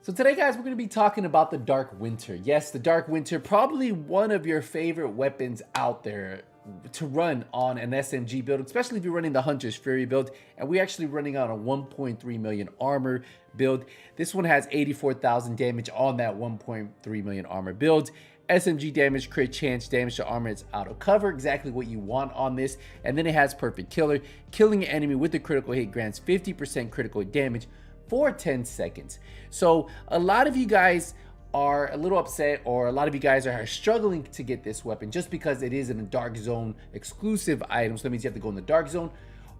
So today, guys, we're going to be talking about the Dark Winter. Yes, the Dark Winter, probably one of your favorite weapons out there to run on an SMG build, especially if you're running the Hunter's Fury build. And we're actually running on a 1.3 million armor build. This one has 84,000 damage on that 1.3 million armor build. SMG damage, crit chance, damage to armor, it's auto cover, exactly what you want on this. And then it has perfect killer. Killing an enemy with a critical hit grants 50% critical damage for 10 seconds. So a lot of you guys are a little upset, or a lot of you guys are struggling to get this weapon just because it is in a dark zone exclusive item. So that means you have to go in the dark zone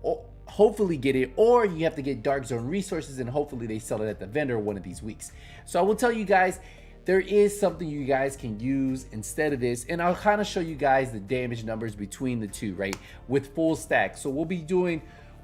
or hopefully get it, or you have to get dark zone resources and hopefully they sell it at the vendor one of these weeks. So I will tell you guys, there is something you guys can use instead of this, and I'll kind of show you guys the damage numbers between the two, right, with full stacks. So we'll be doing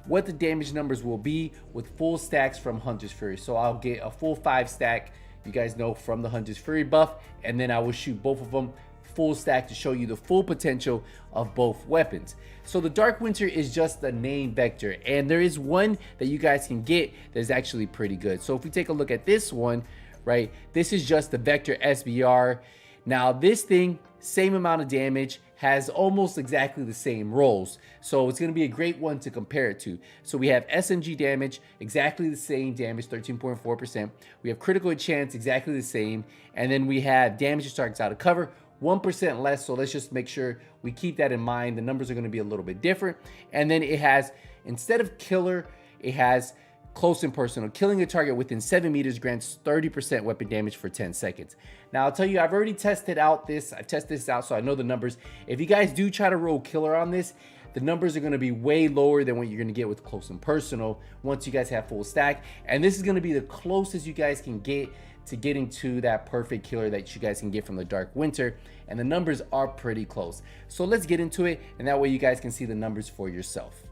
what the damage numbers will be with full stacks from Hunter's Fury. So I'll get a full 5 stack, you guys know, from the Hunter's Fury buff, and then I will shoot both of them full stack to show you the full potential of both weapons. So the Dark Winter is just a name vector, and there is one that you guys can get that's actually pretty good. So if we take a look at this one, right, this is just the Vector SBR. Now this thing, same amount of damage, has almost exactly the same rolls. So it's gonna be a great one to compare it to. So we have SMG damage, exactly the same damage, 13.4%. We have critical hit chance, exactly the same. And then we have damage to targets out of cover, 1% less. So let's just make sure we keep that in mind. The numbers are gonna be a little bit different. And then it has, instead of killer, it has close and personal. Killing a target within 7 meters grants 30% weapon damage for 10 seconds. Now I'll tell you, I've already tested out this. I've tested this out, so I know the numbers. If you guys do try to roll killer on this, the numbers are going to be way lower than what you're going to get with close and personal once you guys have full stack. And this is going to be the closest you guys can get to getting to that perfect killer that you guys can get from the Dark Winter. And the numbers are pretty close. So let's get into it, and that way you guys can see the numbers for yourself.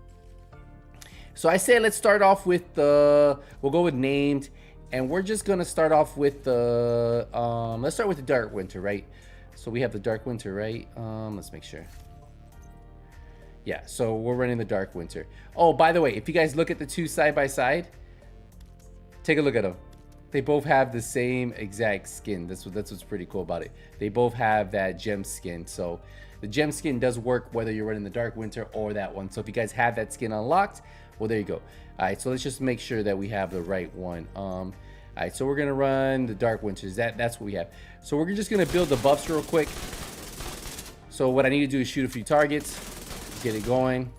So I say let's start off with the, we'll go with named, and we're just gonna start off with the, let's start with the Dark Winter, right? So we have the Dark Winter, right? Let's make sure. Yeah, so we're running the Dark Winter. Oh, by the way, if you guys look at the two side by side, take a look at them. They both have the same exact skin. That's what's pretty cool about it. They both have that gem skin. So the gem skin does work whether you're running the Dark Winter or that one. So if you guys have that skin unlocked, well, there you go. All right, so let's just make sure that we have the right one. All right, so we're gonna run the Dark Winters. That's what we have. So we're just gonna build the buffs real quick. So what I need to do is shoot a few targets, get it going.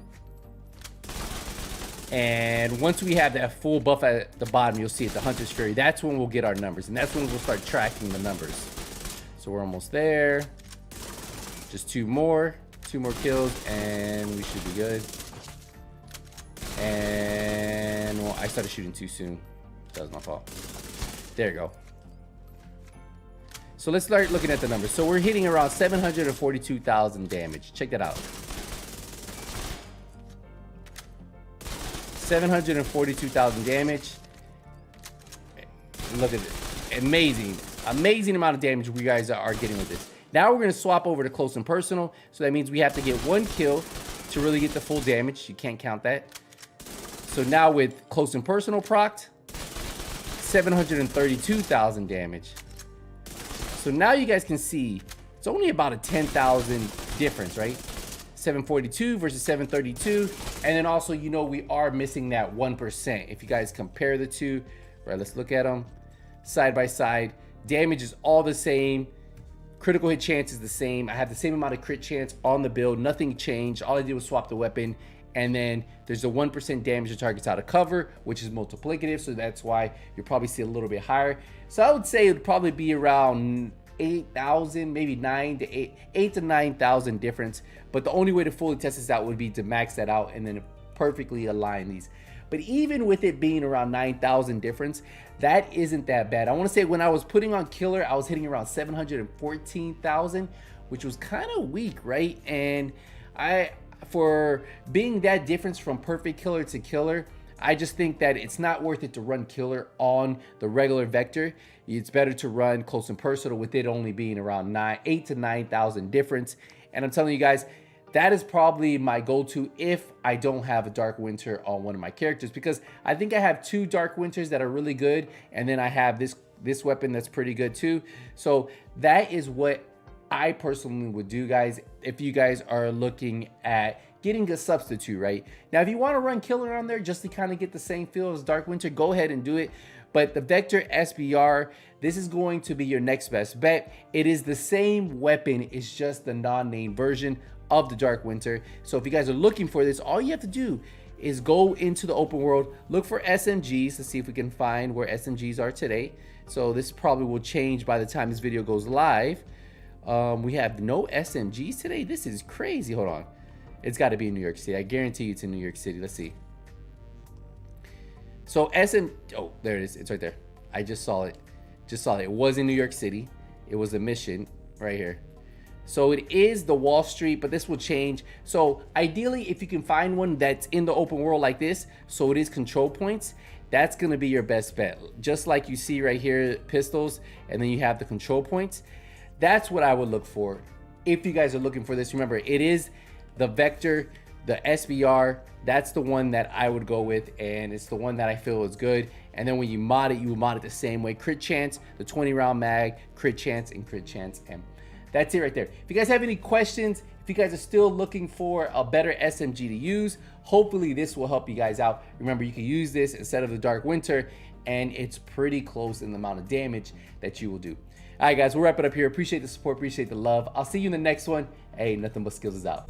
And once we have that full buff at the bottom, you'll see it, the Hunter's Fury. That's when we'll get our numbers, and that's when we'll start tracking the numbers. So we're almost there. Just two more kills, and we should be good. And well, I started shooting too soon. That was my fault. There you go. So let's start looking at the numbers. So we're hitting around 742,000 damage. Check that out. 742,000 damage. Look at it. Amazing amount of damage we guys are getting with this. Now we're going to swap over to close and personal. So that means we have to get 1 kill to really get the full damage. You can't count that. So now with close and personal procced, 732,000 damage. So now you guys can see it's only about a 10,000 difference, right? 742 versus 732. And then also, you know, we are missing that 1%. If you guys compare the two, right, let's look at them side by side. Damage is all the same. Critical hit chance is the same. I have the same amount of crit chance on the build. Nothing changed. All I did was swap the weapon. And then there's a 1% damage to targets out of cover, which is multiplicative. So that's why you'll probably see a little bit higher. So I would say it would probably be around 8,000, maybe 8 to 9,000 difference. But the only way to fully test this out would be to max that out and then perfectly align these. But even with it being around 9,000 difference, that isn't that bad. I want to say when I was putting on killer, I was hitting around 714,000, which was kind of weak, right? And for being that difference from perfect killer to killer, I just think that it's not worth it to run killer on the regular vector. It's better to run close and personal with it only being around 8 to 9,000 difference. And I'm telling you guys, that is probably my go-to if I don't have a Dark Winter on one of my characters, because I think I have 2 Dark Winters that are really good, and then I have this this weapon that's pretty good too. So that is what I personally would do, guys, if you guys are looking at getting a substitute, right? Now, if you want to run killer on there just to kind of get the same feel as Dark Winter, go ahead and do it. But the Vector SBR, this is going to be your next best bet. It is the same weapon, it's just the non-named version of the Dark Winter. So if you guys are looking for this, all you have to do is go into the open world, look for SMGs to see if we can find where SMGs are today. So this probably will change by the time this video goes live. We have no SMGs today. This is crazy. Hold on. It's got to be in New York City. I guarantee you it's in New York City. Let's see. So oh, there it is. It's right there. I just saw it. It was in New York City. It was a mission right here. So it is the Wall Street, but this will change. So ideally, if you can find one that's in the open world like this, so it is control points, that's going to be your best bet. Just like you see right here, pistols, and then you have the control points. That's what I would look for if you guys are looking for this. Remember, it is the Vector, the SBR. That's the one that I would go with, and it's the one that I feel is good. And then when you mod it, you mod it the same way. Crit chance, the 20 round mag, crit chance, and crit chance. And that's it right there. If you guys have any questions, if you guys are still looking for a better SMG to use, hopefully this will help you guys out. Remember, you can use this instead of the Dark Winter, and it's pretty close in the amount of damage that you will do. All right, guys, we'll wrap it up here. Appreciate the support, appreciate the love. I'll see you in the next one. Hey, Nothing But Skills is out.